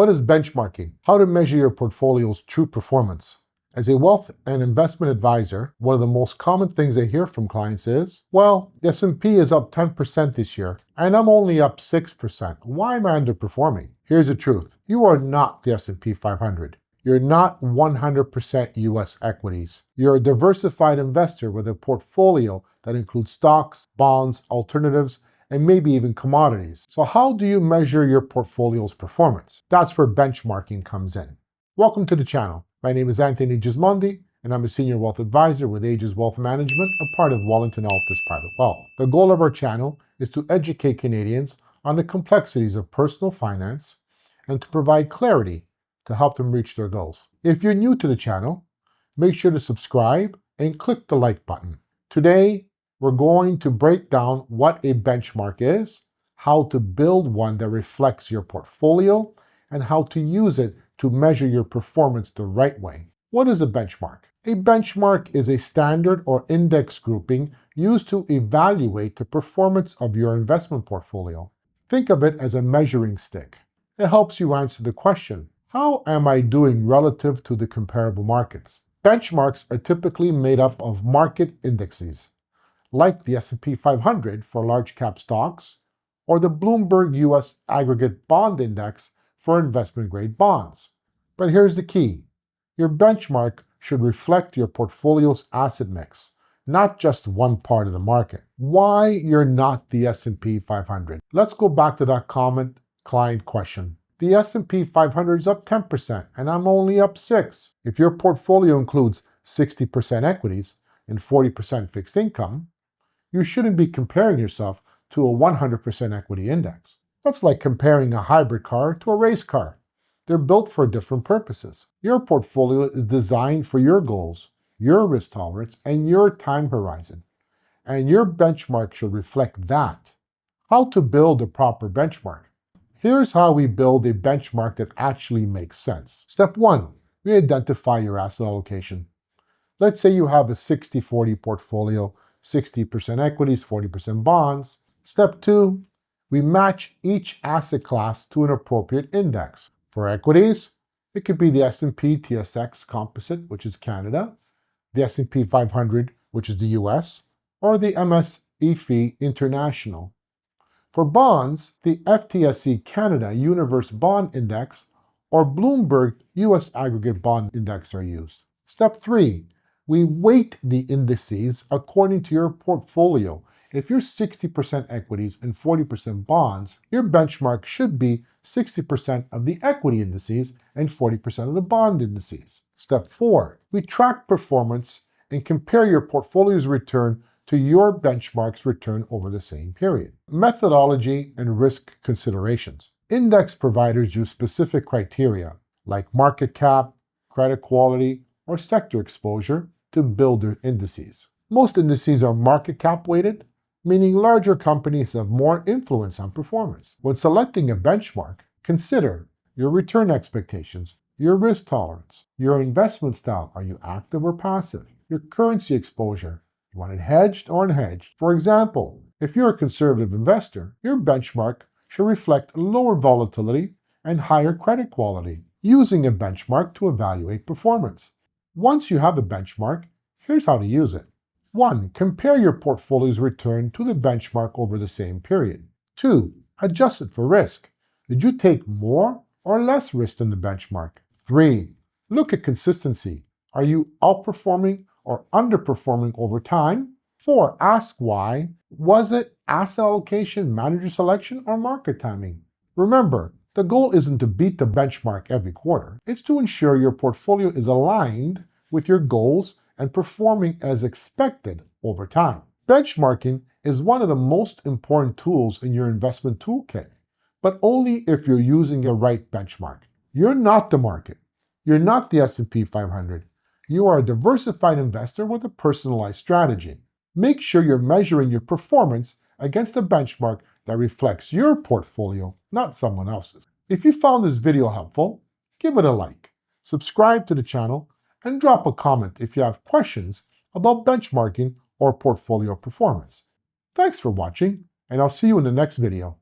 What is benchmarking? How to measure your portfolio's true performance. As a wealth and investment advisor, one of the most common things I hear from clients is, well, the S&P is up 10% this year, and I'm only up 6%. Why am I underperforming? Here's the truth. You are not the S&P 500. You're not 100% US equities. You're a diversified investor with a portfolio that includes stocks, bonds, alternatives, and maybe even commodities. So how do you measure your portfolio's performance? That's where benchmarking comes in. Welcome to the channel. My name is Anthony Gismondi, and I'm a senior wealth advisor with Aegis Wealth Management, a part of Wellington Altus Private Wealth. The goal of our channel is to educate Canadians on the complexities of personal finance and to provide clarity to help them reach their goals. If you're new to the channel, make sure to subscribe and click the like button. Today, we're going to break down what a benchmark is, how to build one that reflects your portfolio, and how to use it to measure your performance the right way. What is a benchmark? A benchmark is a standard or index grouping used to evaluate the performance of your investment portfolio. Think of it as a measuring stick. It helps you answer the question, how am I doing relative to the comparable markets? Benchmarks are typically made up of market indexes, like the S&P 500 for large cap stocks, or the Bloomberg US Aggregate Bond Index for investment grade bonds. But here's the key. Your benchmark should reflect your portfolio's asset mix, not just one part of the market. Why you're not the S&P 500? Let's go back to that client question. The S&P 500 is up 10% and I'm only up 6%. If your portfolio includes 60% equities and 40% fixed income, you shouldn't be comparing yourself to a 100% equity index. That's like comparing a hybrid car to a race car. They're built for different purposes. Your portfolio is designed for your goals, your risk tolerance, and your time horizon. And your benchmark should reflect that. How to build a proper benchmark? Here's how we build a benchmark that actually makes sense. Step 1, we identify your asset allocation. Let's say you have a 60-40 portfolio, 60% equities, 40% bonds. Step 2, we match each asset class to an appropriate index. For equities, it could be the S&P TSX Composite, which is Canada, the S&P 500, which is the US, or the MSCI International. For bonds, the FTSE Canada Universe Bond Index or Bloomberg US Aggregate Bond Index are used. Step 3, we weight the indices according to your portfolio. If you're 60% equities and 40% bonds, your benchmark should be 60% of the equity indices and 40% of the bond indices. Step 4, we track performance and compare your portfolio's return to your benchmark's return over the same period. Methodology and risk considerations. Index providers use specific criteria like market cap, credit quality, or sector exposure to build their indices. Most indices are market cap weighted, meaning larger companies have more influence on performance. When selecting a benchmark, consider your return expectations, your risk tolerance, your investment style, are you active or passive, your currency exposure, you want it hedged or unhedged. For example, if you're a conservative investor, your benchmark should reflect lower volatility and higher credit quality. Using a benchmark to evaluate performance. Once you have a benchmark, here's how to use it. 1. Compare your portfolio's return to the benchmark over the same period. 2. Adjust it for risk. Did you take more or less risk than the benchmark? 3. Look at consistency. Are you outperforming or underperforming over time? 4. Ask why. Was it asset allocation, manager selection, or market timing? Remember, the goal isn't to beat the benchmark every quarter. It's to ensure your portfolio is aligned with your goals and performing as expected over time. Benchmarking is one of the most important tools in your investment toolkit, but only if you're using the right benchmark. You're not the market. You're not the S&P 500. You are a diversified investor with a personalized strategy. Make sure you're measuring your performance against a benchmark that reflects your portfolio, not someone else's. If you found this video helpful, give it a like, subscribe to the channel, and drop a comment if you have questions about benchmarking or portfolio performance. Thanks for watching, and I'll see you in the next video.